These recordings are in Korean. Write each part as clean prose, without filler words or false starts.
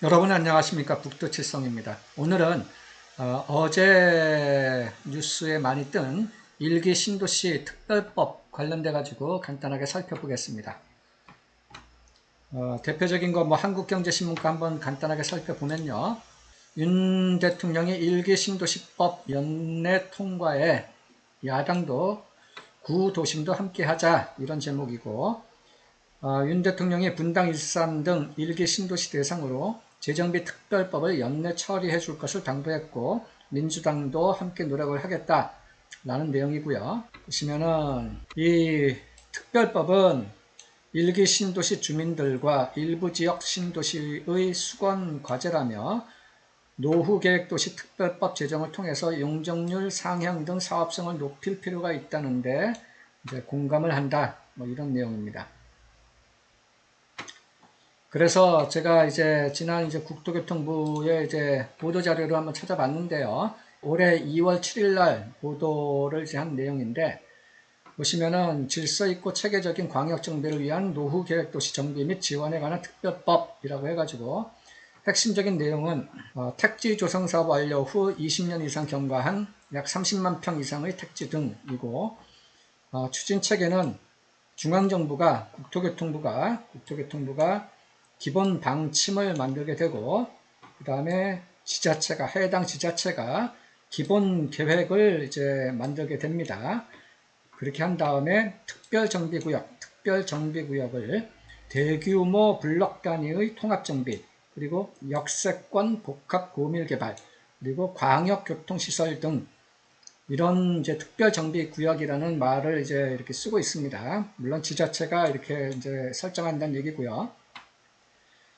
여러분 안녕하십니까. 북두칠성입니다. 오늘은 어제 뉴스에 많이 뜬 일기 신도시 특별법 관련돼 가지고 간단하게 살펴보겠습니다. 대표적인 거 한국경제신문과 한번 간단하게 살펴보면요. 윤 대통령의 일기 신도시법 연내 통과에 야당도 구도심도 함께하자 이런 제목이고, 윤 대통령이 분당 일산 등 일기 신도시 대상으로 재정비 특별법을 연내 처리해 줄 것을 당부했고, 민주당도 함께 노력을 하겠다라는 내용이고요. 보시면은 이 특별법은 일기 신도시 주민들과 일부 지역 신도시의 수건 과제라며, 노후계획도시 특별법 제정을 통해서 용적률 상향 등 사업성을 높일 필요가 있다는데 이제 공감을 한다, 이런 내용입니다. 그래서 제가 지난 국토교통부의 보도자료를 한번 찾아봤는데요. 올해 2월 7일 날 보도를 한 내용인데, 보시면은 질서 있고 체계적인 광역 정비를 위한 노후 계획 도시 정비 및 지원에 관한 특별법이라고 해가지고, 핵심적인 내용은 택지 조성 사업 완료 후 20년 이상 경과한 약 30만 평 이상의 택지 등이고, 추진 체계는 중앙정부가 국토교통부가 기본 방침을 만들게 되고, 그 다음에 해당 지자체가 기본 계획을 만들게 됩니다. 그렇게 한 다음에 특별정비구역을 대규모 블록 단위의 통합정비, 그리고 역세권 복합 고밀개발, 그리고 광역교통시설 등 이런 특별정비구역이라는 말을 이렇게 쓰고 있습니다. 물론 지자체가 이렇게 설정한다는 얘기고요.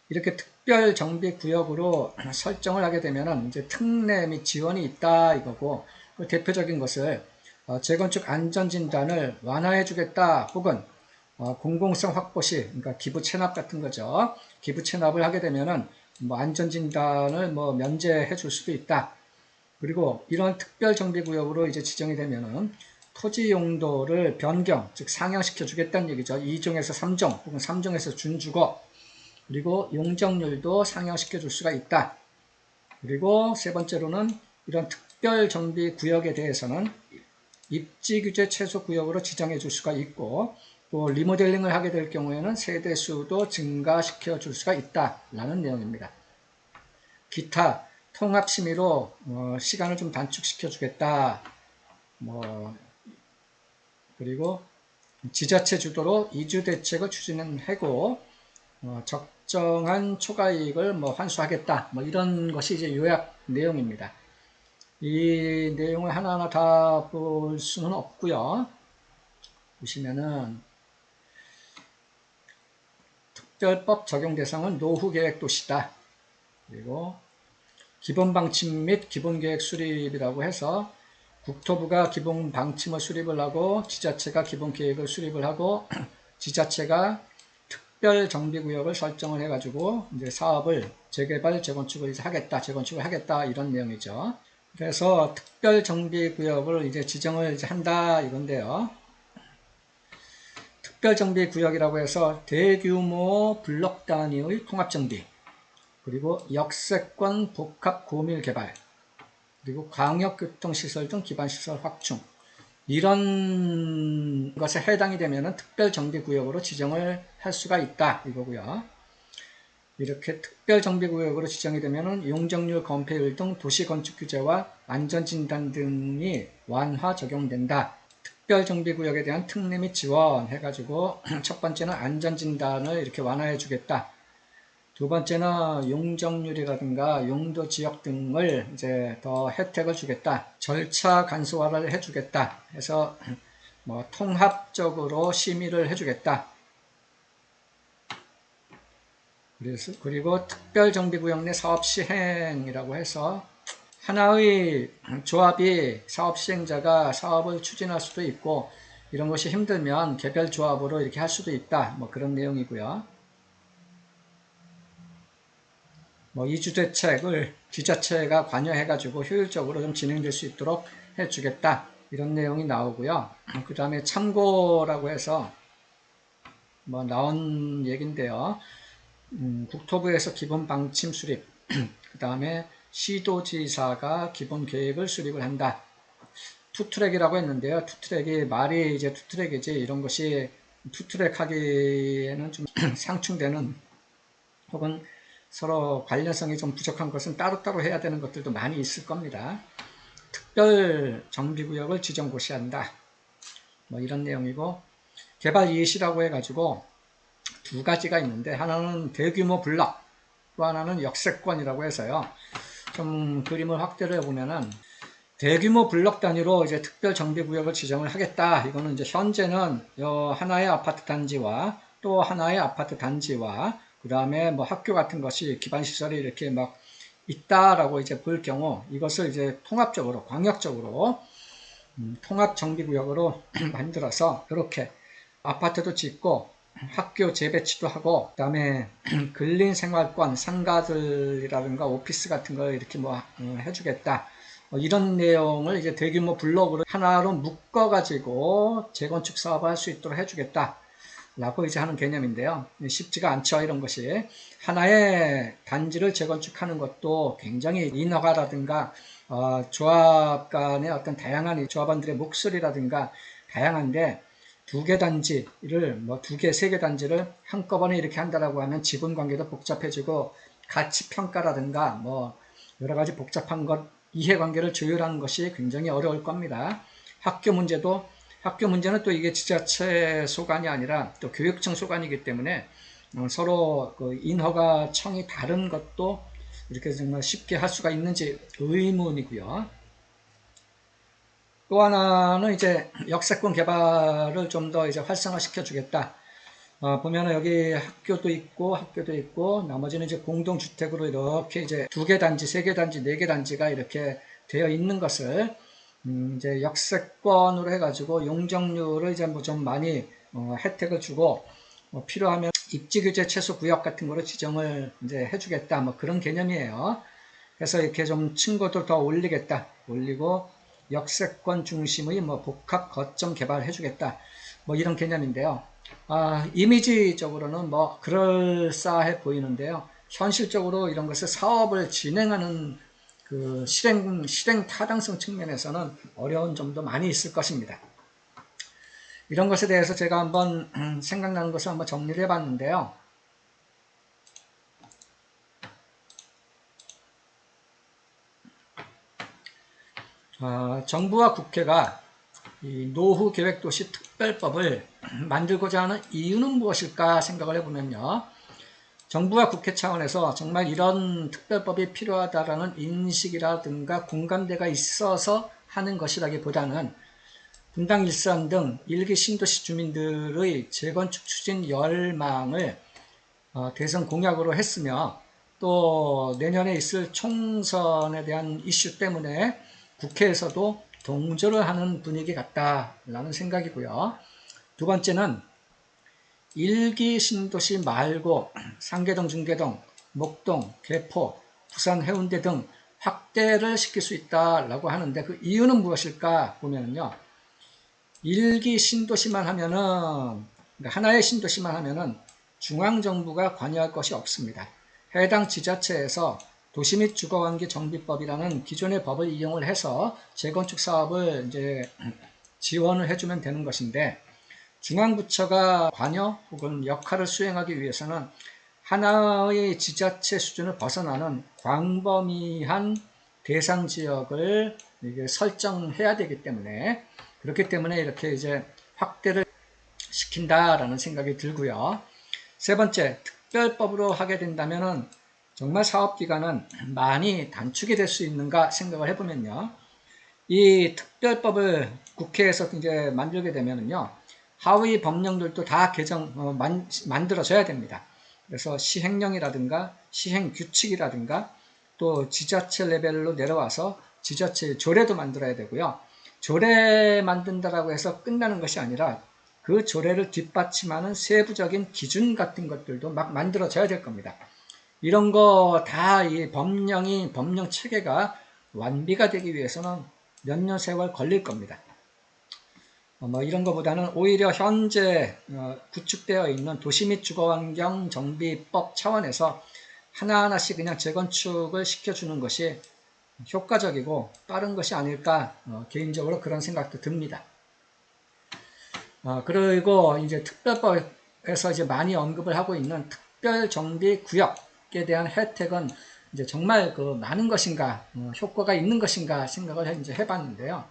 이렇게 특별정비구역으로 설정을 하게 되면은 특례 및 지원이 있다 이거고, 그 대표적인 것을 재건축 안전진단을 완화해 주겠다, 혹은 공공성 확보 시, 그러니까 기부 체납 같은 거죠. 기부 체납을 하게 되면은 안전진단을 면제해 줄 수도 있다. 그리고 이런 특별정비구역으로 지정이 되면은 토지 용도를 변경, 즉 상향시켜 주겠다는 얘기죠. 2종에서 3종, 혹은 3종에서 준주거, 그리고 용적률도 상향시켜 줄 수가 있다. 그리고 세 번째로는 이런 특별정비구역에 대해서는 입지규제 최소구역으로 지정해 줄 수가 있고, 또 리모델링을 하게 될 경우에는 세대수도 증가시켜 줄 수가 있다라는 내용입니다. 기타 통합심의로 시간을 좀 단축시켜 주겠다. 그리고 지자체 주도로 이주대책을 추진하고, 적정한 초과이익을 환수하겠다. 이런 것이 요약 내용입니다. 이 내용을 하나하나 다 볼 수는 없고요. 보시면은 특별법 적용 대상은 노후계획 도시다. 그리고 기본방침 및 기본계획 수립이라고 해서 국토부가 기본방침을 수립을 하고, 지자체가 기본계획을 수립을 하고, 지자체가 특별정비구역을 설정을 해가지고 사업을 재개발, 재건축을 하겠다 이런 내용이죠. 그래서 특별정비구역을 지정을 한다 이건데요. 특별정비구역이라고 해서 대규모 블록 단위의 통합정비, 그리고 역세권 복합 고밀개발, 그리고 광역교통시설 등 기반시설 확충, 이런 것에 해당이 되면 특별정비구역으로 지정을 할 수가 있다 이거고요. 이렇게 특별정비구역으로 지정이 되면 용적률 건폐율 등 도시건축규제와 안전진단 등이 완화 적용된다. 특별정비구역에 대한 특례 및 지원 해가지고 첫 번째는 안전진단을 이렇게 완화해 주겠다. 두 번째는 용적률이라든가 용도 지역 등을 더 혜택을 주겠다. 절차 간소화를 해주겠다. 해서 통합적으로 심의를 해주겠다. 그리고 특별정비구역 내 사업 시행이라고 해서 하나의 조합이 사업 시행자가 사업을 추진할 수도 있고, 이런 것이 힘들면 개별 조합으로 이렇게 할 수도 있다. 그런 내용이고요. 이주대책을 지자체가 관여해가지고 효율적으로 좀 진행될 수 있도록 해주겠다. 이런 내용이 나오고요. 그 다음에 참고라고 해서 나온 얘기인데요. 국토부에서 기본 방침 수립, 그 다음에 시도지사가 기본 계획을 수립을 한다. 투트랙이라고 했는데요. 투트랙이 말이 이제 투트랙이지 이런 것이 투트랙 하기에는 좀 상충되는 혹은 서로 관련성이 좀 부족한 것은 따로따로 해야 되는 것들도 많이 있을 겁니다. 특별 정비구역을 지정 고시한다. 뭐 이런 내용이고, 개발 예시라고 해가지고 두 가지가 있는데, 하나는 대규모 블록, 또 하나는 역세권이라고 해서요. 좀 그림을 확대를 해보면은, 대규모 블록 단위로 이제 특별 정비구역을 지정을 하겠다. 이거는 이제 현재는 하나의 아파트 단지와 또 하나의 아파트 단지와 그 다음에 뭐 학교 같은 것이 기반시설이 이렇게 막 있다라고 이제 볼 경우 이것을 이제 통합적으로, 광역적으로 통합정비구역으로 만들어서 이렇게 아파트도 짓고 학교 재배치도 하고 그 다음에 근린생활권 상가들이라든가 오피스 같은 걸 이렇게 뭐 해주겠다. 이런 내용을 이제 대규모 블록으로 하나로 묶어가지고 재건축 사업을 할 수 있도록 해주겠다. 라고 이제 하는 개념인데요. 쉽지가 않죠, 이런 것이. 하나의 단지를 재건축하는 것도 굉장히 인허가라든가, 조합 간의 어떤 다양한 조합원들의 목소리라든가 다양한데, 두 개 단지를, 뭐 두 개, 세 개 단지를 한꺼번에 이렇게 한다라고 하면 지분 관계도 복잡해지고, 가치 평가라든가, 뭐, 여러 가지 복잡한 것, 이해관계를 조율하는 것이 굉장히 어려울 겁니다. 학교 문제는 또 이게 지자체 소관이 아니라 또 교육청 소관이기 때문에 서로 그 인허가 청이 다른 것도 이렇게 정말 쉽게 할 수가 있는지 의문이고요. 또 하나는 이제 역세권 개발을 좀 더 이제 활성화시켜 주겠다. 보면은 여기 학교도 있고 나머지는 이제 공동주택으로 이렇게 이제 두 개 단지, 세 개 단지, 네 개 단지가 이렇게 되어 있는 것을 이제 역세권으로 해가지고 용적률을 이제 뭐 좀 많이 혜택을 주고 필요하면 입지규제 최소 구역 같은 거로 지정을 이제 해주겠다. 뭐 그런 개념이에요. 그래서 이렇게 좀 층고도 더 올리고 역세권 중심의 뭐 복합 거점 개발 해주겠다. 뭐 이런 개념인데요. 이미지적으로는 뭐 그럴싸해 보이는데요. 현실적으로 이런 것을 사업을 진행하는 그 실행 타당성 측면에서는 어려운 점도 많이 있을 것입니다. 이런 것에 대해서 제가 한번 생각나는 것을 한번 정리를 해봤는데요. 정부와 국회가 이 노후계획도시 특별법을 만들고자 하는 이유는 무엇일까 생각을 해보면요. 정부와 국회 차원에서 정말 이런 특별법이 필요하다라는 인식이라든가 공감대가 있어서 하는 것이라기보다는 분당 일산 등 일기 신도시 주민들의 재건축 추진 열망을 대선 공약으로 했으며 또 내년에 있을 총선에 대한 이슈 때문에 국회에서도 동조를 하는 분위기 같다라는 생각이고요. 두 번째는 일기 신도시 말고 상계동, 중계동, 목동, 개포, 부산 해운대 등 확대를 시킬 수 있다라고 하는데 그 이유는 무엇일까 보면요. 일기 신도시만 하면은 하나의 신도시만 하면은 중앙정부가 관여할 것이 없습니다. 해당 지자체에서 도시 및 주거관계 정비법이라는 기존의 법을 이용을 해서 재건축 사업을 이제 지원을 해주면 되는 것인데 중앙부처가 관여 혹은 역할을 수행하기 위해서는 하나의 지자체 수준을 벗어나는 광범위한 대상 지역을 설정해야 되기 때문에 그렇기 때문에 이렇게 이제 확대를 시킨다라는 생각이 들고요. 세 번째, 특별법으로 하게 된다면은 정말 사업기간은 많이 단축이 될 수 있는가 생각을 해보면요. 이 특별법을 국회에서 이제 만들게 되면은요. 하위 법령들도 다 만들어져야 됩니다. 그래서 시행령이라든가 시행규칙이라든가 또 지자체 레벨로 내려와서 지자체 조례도 만들어야 되고요. 조례 만든다라고 해서 끝나는 것이 아니라 그 조례를 뒷받침하는 세부적인 기준 같은 것들도 막 만들어져야 될 겁니다. 이런 거 다 이 법령 체계가 완비가 되기 위해서는 몇 년 세월 걸릴 겁니다. 뭐 이런 것보다는 오히려 현재 구축되어 있는 도시 및 주거환경 정비법 차원에서 하나하나씩 그냥 재건축을 시켜주는 것이 효과적이고 빠른 것이 아닐까, 개인적으로 그런 생각도 듭니다. 그리고 이제 특별법에서 이제 많이 언급을 하고 있는 특별정비구역에 대한 혜택은 이제 정말 그 많은 것인가, 효과가 있는 것인가 생각을 이제 해봤는데요.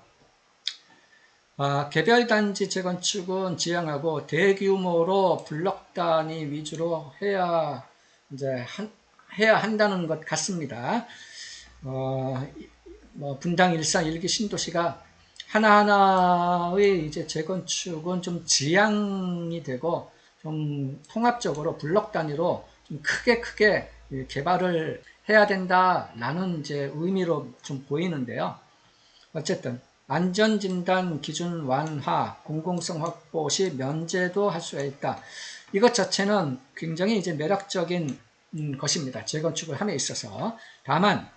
개별단지 재건축은 지향하고 대규모로 블록 단위 위주로 해야 한다는 것 같습니다. 뭐 분당, 일산, 일기 신도시가 하나하나의 이제 재건축은 좀 지향이 되고 좀 통합적으로 블록 단위로 좀 크게 개발을 해야 된다라는 이제 의미로 좀 보이는데요. 어쨌든 안전진단 기준 완화, 공공성 확보 시 면제도 할 수가 있다. 이것 자체는 굉장히 이제 매력적인 것입니다. 재건축을 함에 있어서. 다만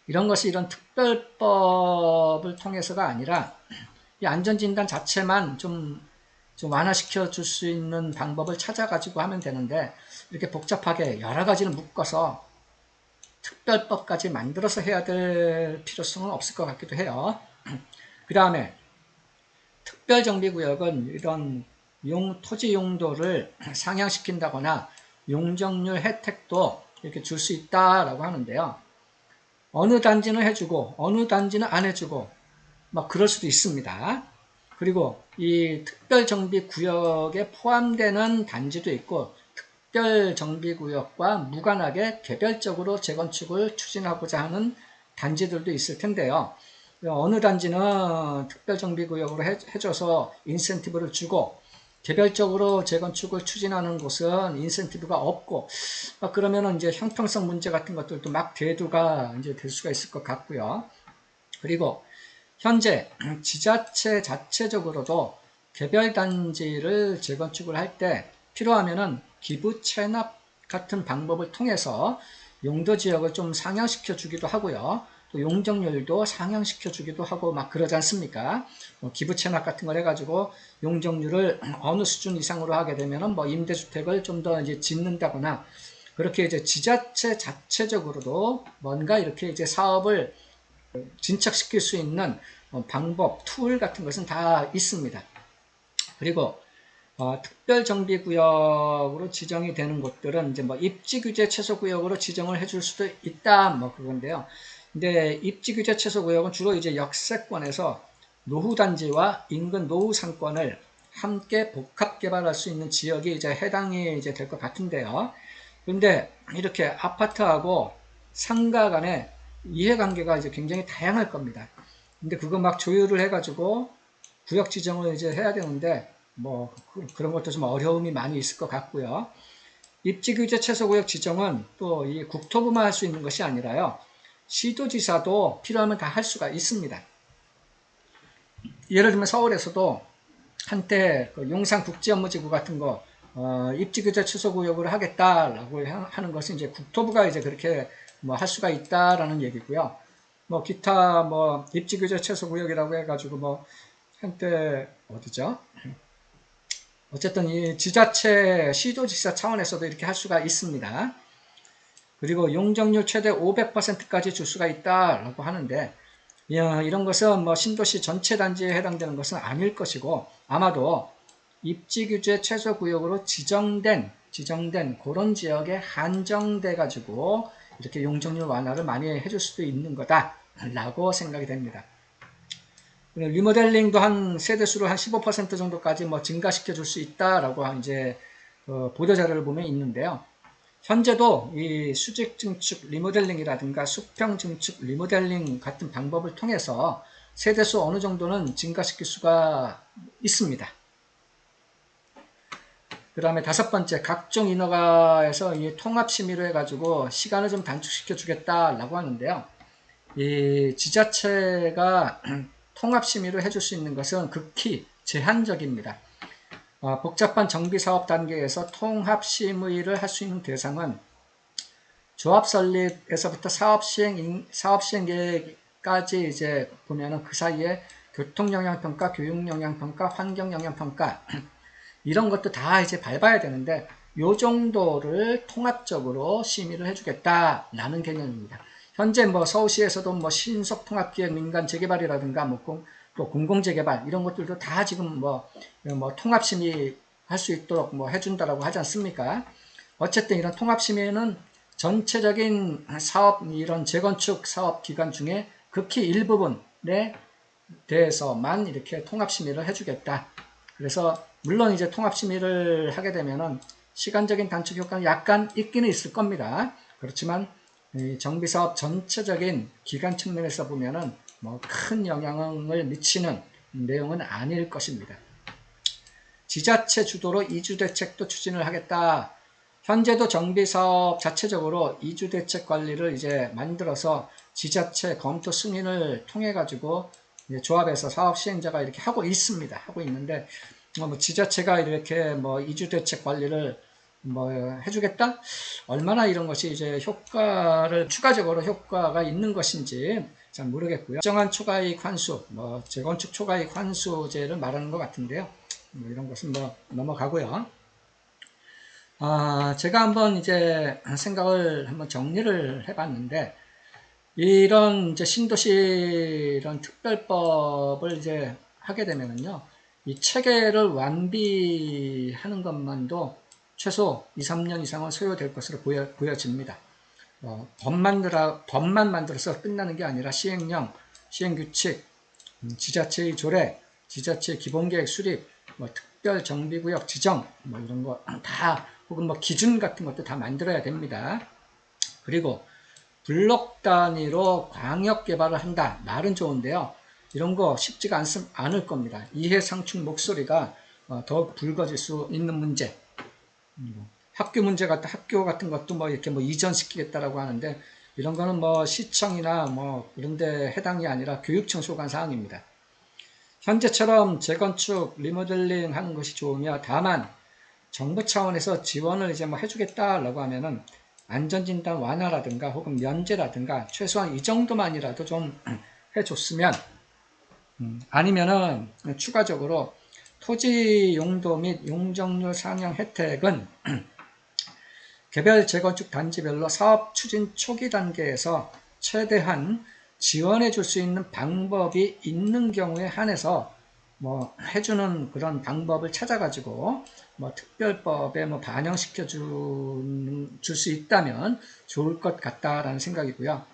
이런 것이 이런 특별법을 통해서가 아니라 이 안전진단 자체만 좀 완화시켜 줄 수 있는 방법을 찾아가지고 하면 되는데 이렇게 복잡하게 여러 가지를 묶어서 특별법까지 만들어서 해야 될 필요성은 없을 것 같기도 해요. 그 다음에 특별정비구역은 이런 토지 용도를 상향시킨다거나 용적률 혜택도 이렇게 줄 수 있다라고 하는데요. 어느 단지는 해주고 어느 단지는 안 해주고 막 그럴 수도 있습니다. 그리고 이 특별정비구역에 포함되는 단지도 있고 특별정비구역과 무관하게 개별적으로 재건축을 추진하고자 하는 단지들도 있을 텐데요. 어느 단지는 특별정비구역으로 해줘서 인센티브를 주고 개별적으로 재건축을 추진하는 곳은 인센티브가 없고 그러면은 이제 형평성 문제 같은 것들도 막 대두가 이제 될 수가 있을 것 같고요. 그리고 현재 지자체 자체적으로도 개별 단지를 재건축을 할 때 필요하면은 기부 체납 같은 방법을 통해서 용도 지역을 좀 상향시켜 주기도 하고요. 또 용적률도 상향시켜 주기도 하고 막 그러지 않습니까? 기부 체납 같은 걸 해가지고 용적률을 어느 수준 이상으로 하게 되면은 뭐 임대주택을 좀 더 이제 짓는다거나 그렇게 이제 지자체 자체적으로도 뭔가 이렇게 이제 사업을 진척시킬 수 있는 방법, 툴 같은 것은 다 있습니다. 그리고 특별정비구역으로 지정이 되는 곳들은 이제 뭐 입지규제 최소구역으로 지정을 해줄 수도 있다, 뭐 그건데요. 근데 입지규제 최소구역은 주로 이제 역세권에서 노후단지와 인근 노후 상권을 함께 복합 개발할 수 있는 지역이 이제 해당이 이제 될 것 같은데요. 그런데 이렇게 아파트하고 상가 간의 이해관계가 이제 굉장히 다양할 겁니다. 근데 그거 막 조율을 해가지고 구역 지정을 이제 해야 되는데 뭐 그런 것도 좀 어려움이 많이 있을 것 같고요. 입지규제 최소구역 지정은 또 이 국토부만 할 수 있는 것이 아니라요. 시도지사도 필요하면 다 할 수가 있습니다. 예를 들면 서울에서도 한때 그 용산국제업무지구 같은 거 입지규제 최소구역으로 하겠다라고 하는 것은 이제 국토부가 이제 그렇게 뭐 할 수가 있다라는 얘기고요. 뭐 기타 뭐 입지규제 최소구역이라고 해가지고 뭐 한때 어디죠? 어쨌든 이 지자체 시도지사 차원에서도 이렇게 할 수가 있습니다. 그리고 용적률 최대 500%까지 줄 수가 있다라고 하는데 이런 것은 뭐 신도시 전체 단지에 해당되는 것은 아닐 것이고 아마도 입지규제 최소구역으로 지정된 그런 지역에 한정돼 가지고 이렇게 용적률 완화를 많이 해줄 수도 있는 거다라고 생각이 됩니다. 리모델링도 한 세대수를 한 15% 정도까지 뭐 증가시켜 줄 수 있다라고 이제 보도 자료를 보면 있는데요. 현재도 이 수직 증축 리모델링이라든가 수평 증축 리모델링 같은 방법을 통해서 세대수 어느 정도는 증가시킬 수가 있습니다. 그 다음에 다섯 번째, 각종 인허가에서 이 통합 심의로 해가지고 시간을 좀 단축시켜 주겠다라고 하는데요. 이 지자체가 통합 심의를 해줄 수 있는 것은 극히 제한적입니다. 복잡한 정비사업 단계에서 통합 심의를 할 수 있는 대상은 조합 설립에서부터 사업 시행 계획까지 이제 보면은 그 사이에 교통영향평가, 교육영향평가, 환경영향평가 이런 것도 다 이제 밟아야 되는데 요 정도를 통합적으로 심의를 해주겠다라는 개념입니다. 현재 뭐 서울시에서도 뭐 신속통합기획 민간 재개발이라든가 또 공공재개발 이런 것들도 다 지금 뭐 통합심의 할 수 있도록 뭐 해준다라고 하지 않습니까? 어쨌든 이런 통합심의는 전체적인 사업, 이런 재건축 사업 기간 중에 극히 일부분에 대해서만 이렇게 통합심의를 해주겠다. 그래서 물론 이제 통합심의를 하게 되면은 시간적인 단축 효과는 약간 있기는 있을 겁니다. 그렇지만 정비사업 전체적인 기간 측면에서 보면은 뭐 큰 영향을 미치는 내용은 아닐 것입니다. 지자체 주도로 이주대책도 추진을 하겠다. 현재도 정비사업 자체적으로 이주대책 관리를 이제 만들어서 지자체 검토 승인을 통해 가지고 조합에서 사업 시행자가 이렇게 하고 있습니다. 하고 있는데 뭐 지자체가 이렇게 뭐 이주대책 관리를 뭐 해주겠다? 얼마나 이런 것이 이제 추가적으로 효과가 있는 것인지 잘 모르겠고요. 일정한 초과이익 환수, 뭐 재건축 초과이익 환수제를 말하는 것 같은데요. 뭐 이런 것은 뭐 넘어가고요. 제가 한번 이제 생각을 한번 정리를 해봤는데 이런 이제 신도시 이런 특별법을 이제 하게 되면은요, 이 체계를 완비하는 것만도 최소 2, 3년 이상은 소요될 것으로 보여집니다. 법만 만들어서 끝나는 게 아니라 시행령, 시행규칙, 지자체의 조례, 지자체 기본계획 수립, 뭐 특별정비구역 지정, 뭐 이런 거 다, 혹은 뭐 기준 같은 것도 다 만들어야 됩니다. 그리고 블록 단위로 광역 개발을 한다. 말은 좋은데요. 이런 거 쉽지가 않을 겁니다. 이해 상충 목소리가 더욱 불거질 수 있는 문제. 학교 같은 것도 뭐 이렇게 뭐 이전시키겠다라고 하는데 이런 거는 뭐 시청이나 뭐 이런 데 해당이 아니라 교육청 소관 사항입니다. 현재처럼 재건축, 리모델링 하는 것이 좋으며 다만 정부 차원에서 지원을 이제 뭐 해주겠다라고 하면은 안전진단 완화라든가 혹은 면제라든가 최소한 이 정도만이라도 좀 해줬으면 아니면은 추가적으로 토지 용도 및 용적률 상향 혜택은 개별 재건축 단지별로 사업 추진 초기 단계에서 최대한 지원해 줄 수 있는 방법이 있는 경우에 한해서 뭐 해주는 그런 방법을 찾아가지고 뭐 특별법에 뭐 반영시켜 줄 수 있다면 좋을 것 같다라는 생각이고요.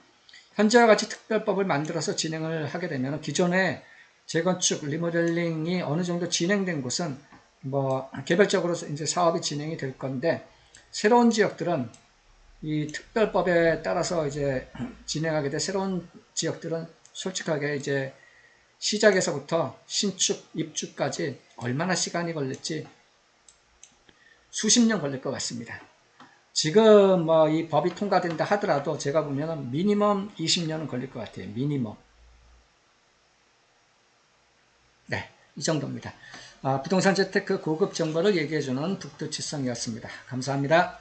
현재와 같이 특별법을 만들어서 진행을 하게 되면 기존의 재건축 리모델링이 어느 정도 진행된 곳은 뭐 개별적으로 이제 사업이 진행이 될 건데 새로운 지역들은 이 특별법에 따라서 이제 진행하게 된 새로운 지역들은 솔직하게 이제 시작에서부터 신축, 입주까지 얼마나 시간이 걸릴지 수십 년 걸릴 것 같습니다. 지금 뭐 이 법이 통과된다 하더라도 제가 보면은 미니멈 20년은 걸릴 것 같아요. 미니멈. 네, 이 정도입니다. 부동산 재테크 고급 정보를 얘기해주는 북두칠성이었습니다. 감사합니다.